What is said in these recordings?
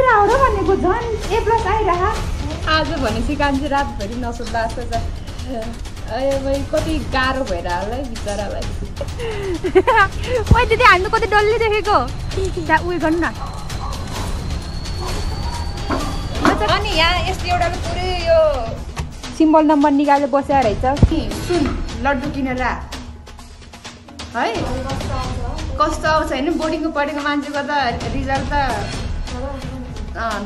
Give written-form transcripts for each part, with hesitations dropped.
आइरह र भनेको झन् A+ आइरह आज भनेपछि कान्छे रातभरि नसुत्दा जस्तो छ अरे भाइ कति गाह्रो भएर होला है बिचरालाई ओइ दिदी हामी कति डल्ली देखेको त्यहाँ उयो गर्नु न अनि यहाँ यस्तो एउटा पुरै यो सिम्बल नम्बर निकालेर बसेर रहेछ सुन लड्डु किनेर है कस्तो आउँछ होइन बोर्डिङको पढेको मान्छेको त रिजल्ट त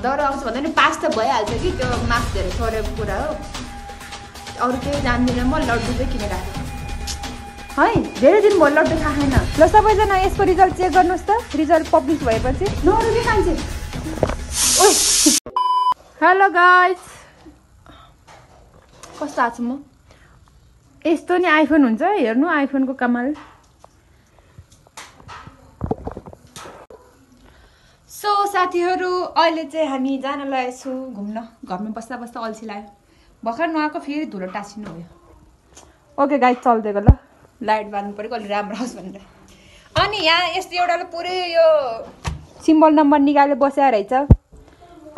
डर आउँछ भन्दा नि पास त भइहाल्छ कि त्यो मार्क्स धेरै छोडेको कुरा हो अरू केही जान्दिनँ म लड्डु चाहिँ किनेर है धेरै दिन भयो लड्डु खाएन ल सबैजना यसको रिजल्ट चेक गर्नुहोस् त रिजल्ट पब्लिस भएपछि नरु के खान्छे हेलो गाइज कस्तो आएको छु म यस्तो नि आइफोन हुन्छ हेर्नु आइफोनको कमाल सो साथीहरू अहिले चाहिँ हामी जान लागेको छु घुम्न घरमा बस्दा बस्दा अल्छी लाग्यो भर्खर नआएको फेरि धुलो टाँसिनु भयो ओके गाइज चल्दिएको ल लाइट बाल्नु पऱ्यो कहिले राम्रो होस् भनेर अनि यहाँ यस्तो एउटा पुरै यो सिम्बल नम्बर निकालेर बसेर रहेछ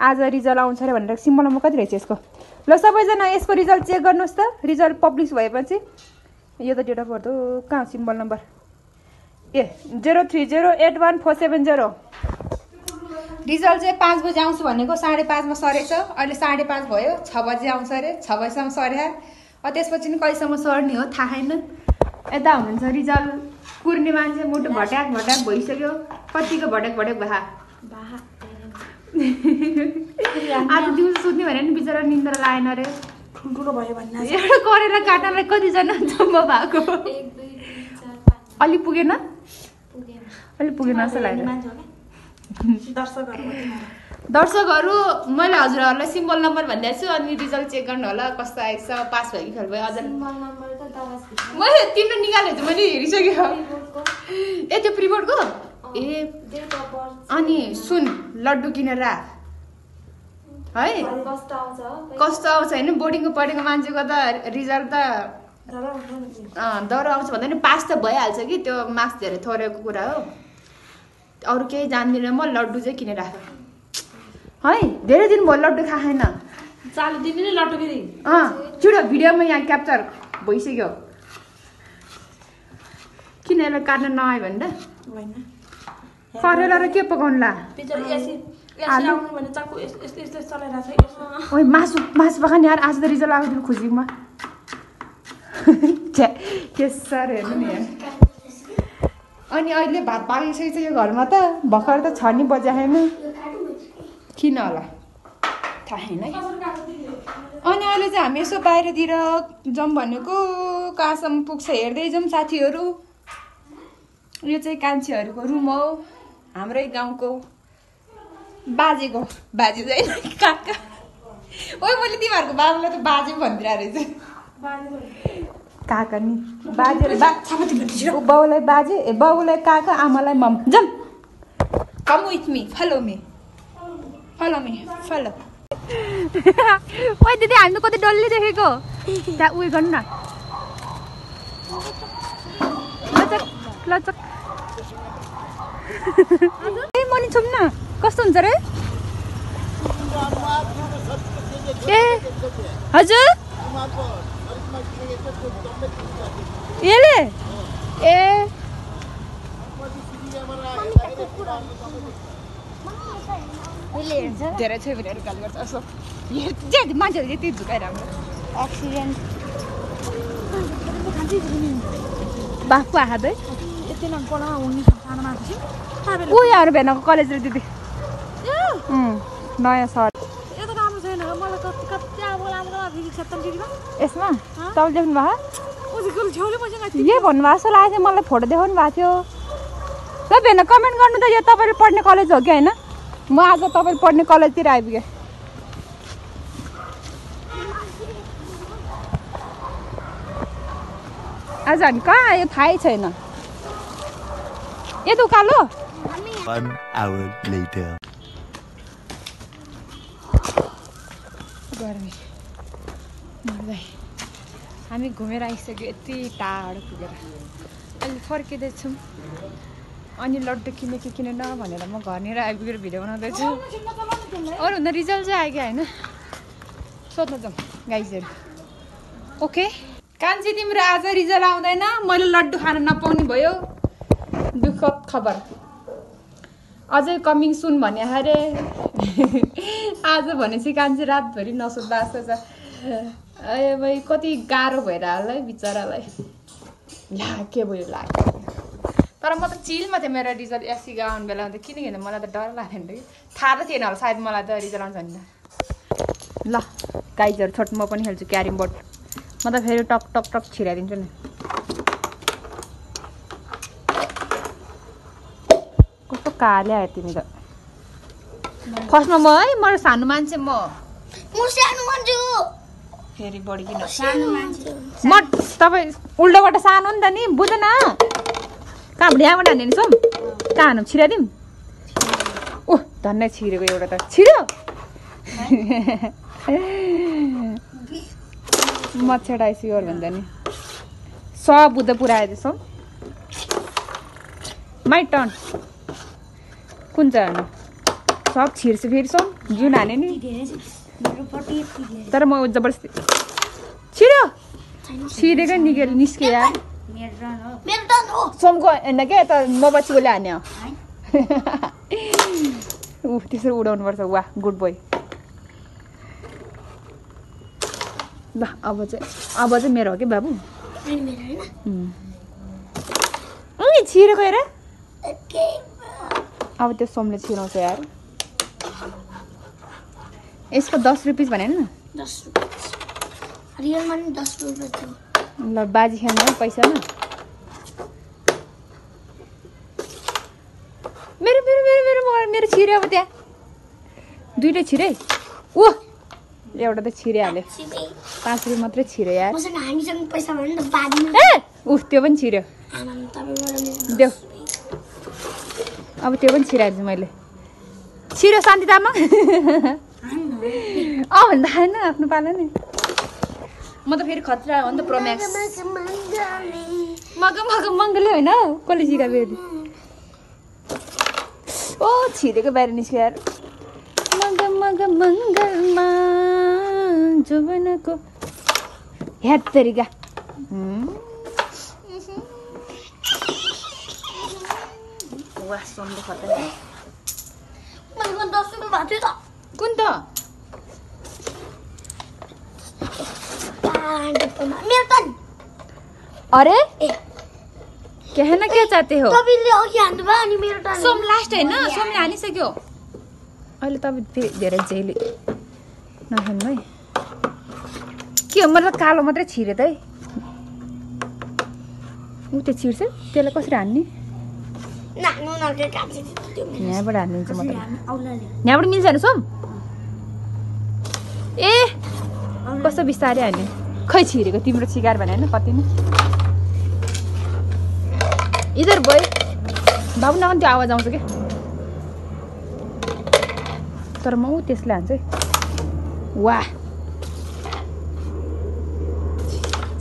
आज रिजल्ट आउँछ अरे भनेर सिम्बल नम्बर कति रहेछ यसको ल सबैजना यसको रिजल्ट चेक गर्नुहोस् त रिजल्ट पब्लिस भएपछि यो त डेट अफ बर्थ हो कहाँ सिम्बल नम्बर ए 0308147 रिजल्ट चाहिँ 5 बजे आउँछ भनेको 5:30 मा सरेछ अहिले 5:30 भयो 6 बजे आउँछ अरे 6 बजेसम्म सर्या त्यसपछि नि कहिलेसम्म सर्ने हो थाहा छैन यता हुनुहुन्छ रिजल्ट कुर्ने मान्छे मुटु भट्याक भट्याक भइसक्यो कतिको भट्याक भट्याक भए आज दिउँसो सुत्ने भने नि बिचरा निन्द्रा लागेन अरे ठुल्ठुलो भयो भन्ने एउटा करेला काट्नलाई कतिजना जम्मा भएको अलि पुगेन अलि पुगेन जस्तो लाग्यो दर्शकहरू मैले हजुरहरूलाई सिम्बल नम्बर भन्दैछु छु अनि रिजल्ट चेक गर्नु होला कस्तो आएछ पास भयो कि फेल भयो अझ मैले तिम्रो निकालेको छु मैले हेरिसक्यो ए त्यो प्रिबोर्डको ए अनि सुन लड्डु किनेर है कस्तो आउँछ होइन बोर्डिङको पढेको मान्छेको त रिजल्ट त डर आउँछ भन्दा नि पास त भइहाल्छ कि त्यो मार्क्स धेरै छोडेको कुरा हो अरू केही जान्दिनँ म लड्डु चाहिँ किनेर है धेरै दिन भयो लड्डु खाएन चालु दिने लड्डु फेरि छिटो भिडियोमा यहाँ क्याप्चर भइसक्यो किनेर काट्न नआयो भने त करेला र के पकाउनु ला ओइ मासु मासु पकाउने यार आज त रिजल्ट आएको थियो खुसीमा के साह्रो हेर्नु नि यहाँ अनि अहिले भात पाकिसकेको छ यो घरमा त भर्खर त 6 नि बजे छैन किन होला थाहा छैन है अनि अहिले चाहिँ हामी यसो बाहिरतिर जाउँ भनेको कहाँसम्म पुग्छ हेर्दै जाउँ साथीहरू यो चाहिँ कान्छीहरूको रुम हो हाम्रै गाउँको बाजेको बाजे चाहिँ काका ओइ मैले तिमीहरूको बाबुलाई त बाजे भनिदिएर रहेछ काका नि बाजे बाउलाई बाजे ए बाउलाई काका आमालाई मम जाम come with me follow me follow me दिदी हामी कति डल्ली देखेको त्यहाँ उयो गर्नु न लचक ए मनी छुम न कस्तो हुन्छ रे ए हजुर येले ए धेरै छ भनेर गाली गर्छ यसो मान्छेहरू यति झुकाएर हाम्रो एक्सिडेन्ट बाफु आँदै ऊ यहाँ भेनाको कलेज रे दिदी नयाँ सर यसमा तपाईँले देख्नु भएको यही भन्नुभएको जस्तो लागेको थियो मलाई फोटो देखाउनु भएको थियो ल भेन कमेन्ट गर्नु त यो तपाईँले पढ्ने कलेज हो कि होइन म आज तपाईँले पढ्ने कलेजतिर आइपुगेँ आज हामी कहाँ आयो थाहै छैन ये तो उकालो 1 hour later गर्मी मर्दै हामी घुमेर आइसक्यो यति टाढो पुगेर अहिले फर्किँदैछौँ अनि लड्डु किने कि किनेन भनेर म घरनिर आइपुगेर भिडियो बनाउँदैछु अरूभन्दा रिजल्ट चाहिँ आयो क्या होइन सोध्न जाउँ गाइजहरू ओके कान्छी तिम्रो आज रिजल्ट आउँदैन मैले लड्डु खान नपाउने भयो दुःखद खबर अझै कमिङ सुन भन्ने अरे आज भनेपछि कान्छी रातभरि नसुत्दा जस्तो छ ए भाइ कति गाह्रो भएर होला है बिचरालाई ला के भयो ला तर म त चिलमा थिएँ मेरो रिजल्ट एसी आउने बेलामा त किन मलाई त डर लाग्यो नि थाहा त थिएन होला सायद मलाई त रिजल्ट आउँछ नि ल गाइजहरू छोट म पनि खेल्छु क्यारम बोर्ड म त फेरि टक टक टक छिराइदिन्छु नि कस्तो काले आयो तिमी त फर्स्टमा म है म सानो मान्छे म सानो मान्छे फेरि बढी किन सानो मान्छे म तपाईँ उल्टोबाट सानो नि त नि बुझ्दैन कहाँ यहाँबाट हान्ने नि सोम कहाँ हानौँ छिराइदिउँ ओह धन्नै छिरेको एउटा त छिर्यो मच्छडाइसी गर भन्दा नि सब बुद्ध पुऱ्यायो त्यसो माई टर्न कुन चाहिँ हानु सब छिर्छु फेरि सोम जुन हाने नि तर म जबरजस्ती छिर्यो छिरेकै निस्क्यो यार सोमको होइन क्या त म बच्चीकोले हाने हो ऊ त्यसरी उडाउनुपर्छ वाह गुड बोय ल अब चाहिँ मेरो हो कि बाबु छिरेको हेर अब त्यो सोमले छिराउँछ यार यसको 10 रुपिस भने न 10 रुपिस रियलमा नि 10 रुपिस थियो ल बाजी खेल्नु है पैसामा मेरो मेरो मेरो मेरो मेरो छिर्यो अब त्यहाँ दुईटा छिरे ओ एउटा त छिरिहाल्यो 5 रुपियाँ मात्रै छिर्यो यार मसँग हामीसँग पैसा भने त बादिनु ए उ त्यो पनि छिर्यो देऊ अब त्यो पनि छिराइदिन्छु मैले छिर्यो शान्ति तामाङ भन्दा खाएन आफ्नो पालो नि म त फेरि खतरा हो नि त प्रोम्याक्स मङ्गले होइन हौ कसले सिका फेरि ओ छिरेको बाहिर निस्क्यो यार मङ्गलमा जोबनको हेट तरिका वाह सोमले खतरा मैले 10 रुपियाँ भएको थियो त कुन त मेरो टर्न अरे कहना क्या चाहते हो तपाईले अघि हान्नु भयो अनि मेरो टर्न सोम लास्ट हैन सोमले हानिसक्यो अहिले तपाईँ फेरि धेरै जेली नखानु है के हो मतलब कालो मात्रै छिर्यो त है ऊ त्यो छिर्छ त्यसलाई कसरी हान्ने यहाँबाट हानिदिन्छ मात्रै यहाँबाट मिल्छ नि सोम ए कस्तो बिस्तारै हान्यो खै छिरेको तिम्रो सिगार भने होइन कति नै इधर गयो बाबु नगन त्यो आवाज आउँछ क्या तर म त्यसलाई हान्छ है वाह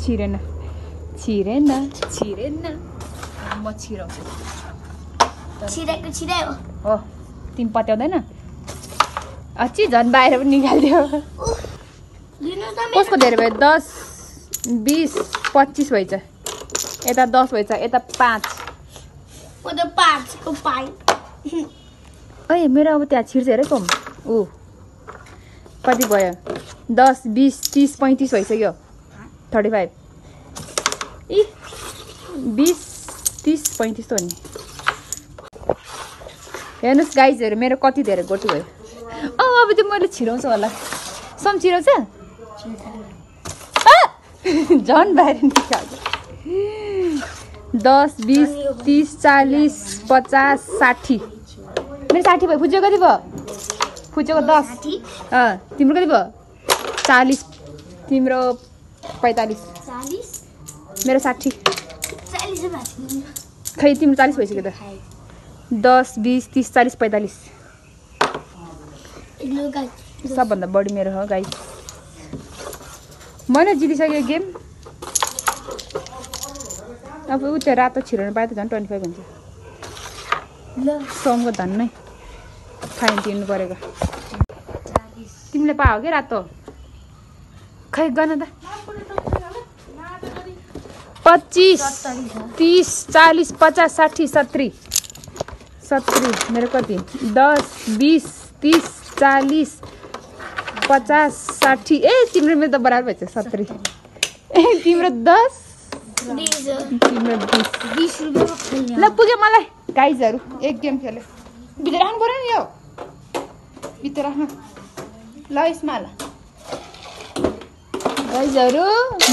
छिरेन छिरेन छिरेन म छिराउँछु छिरायो हो तिमी पत्याउँदैन अच्छी झन् बाहिर पनि निकालिदियो कसको धेरै भयो 10 20 25 भएछ यता 10 भएछ यता 5 ओए मेरो अब त्यहाँ छिर्छ हेर कम ऊ कति भयो 10 20 30 35 भइसक्यो 35 इ 20 30 35 त हो नि हेर्नुहोस् गाइजहरू मेरो कति धेरै गोटी भयो अब त्यो मैले छिराउँछु होला सम छिराउँछ झन् बाहिर निकाल्छ 10 20 30 40 50 60 मेरो 60 भयो फुच्यो कति भयो फुच्योको 10 तिम्रो कति भयो 40 तिम्रो 45 मेरो 60 खै तिम्रो 40 भइसक्यो त 10 20 30 40 45 सबभन्दा बढी मेरो हो गाइस मैले जितिसकेँ गेम अब ऊ त्यो रातो छिराउनु पाए त झन् 25 हुन्छ सोमको धन नै फाइन तिर्नु परेको तिमीले पाओ के रातो खै गर्न त 25 30 40 50 60 70 70 मेरो कति 10 20 30 40 50 60 ए तिम्रो मेरो त बराबर भएछ 70 ए तिम्रो 10 तिम्रो 20 रुपैयाँ ल पुग्यो मलाई गाइजहरु एक गेम खेल्यो भित्र राख्नु पर्यो नि यो भित्र राख्नु ल यसमा ल गाइजहरु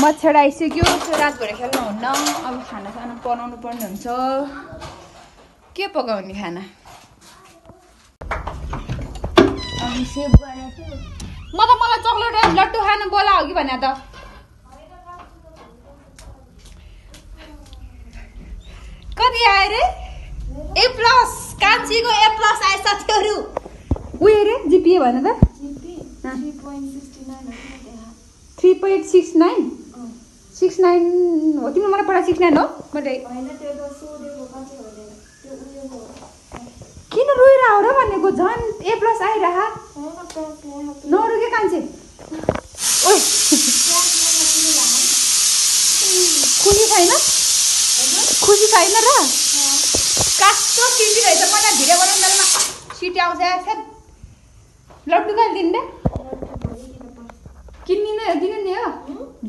मच्छर आइसक्यो रातभरि खेल्नुहुन्न अब खाना बनाउनु पर्ने हुन्छ के पकाउने खाना अनि सेभ गरेको मलाई चकलेट लड्डु खान बोला हो कि भने त कति आयो रे A+ कान्छीको A+ आए साथीहरु उयो रे जिपिए भने त 3.69 69 हो तिम्रो मलाई पढा 69 हो मैले किन रोइरा हो र भनेको झन् A+ आइरहा नरुके कान्छे ओइ खुसी छैन र कास्तो किन्दी रहेछ मलाई भिडियो बनाउनमा सिटी आउँछ यार लड्डु कहिले दिने किन्ने नै हो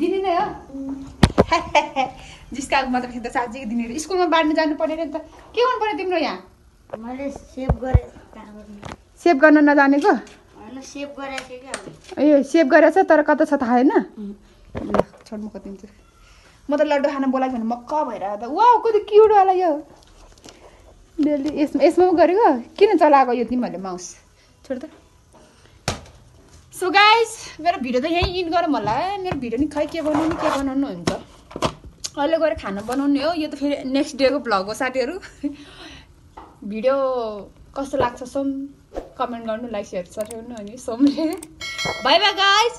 दिने नै हो जिस्काको मात्र खेल्दा साँच्चै दिने रे स्कुलमा बाड्नु जानु पर्ने रे त के गर्नु पर्यो तिम्रो यहाँ मैले सेभ गरे सेभ गर्न नजानेको हैन सेभ गरेको के ए सेभ गरेछ तर कता छ थाहा छैन ल छोड म कतिन्छु म त लड्डु खान बोलायो भने मक्क भएर त वाउ कति क्युट वाला यो डेली यसमा पो गरेको किन चलाएको यो तिमीहरूले माउस छोड त सो गाइस मेरो भिडियो त यहीँ इन्ड गरौँ होला मेरो भिडियो नि खै के बनाउनु हुन्छ अहिले गएर खाना बनाउने हो यो त फेरि नेक्स्ट डेको भ्लग हो साथीहरू भिडियो कस्तो लाग्छ सोम कमेन्ट गर्नु लाइक सेयर गर्नु अनि सोमले बाई बाई गाइस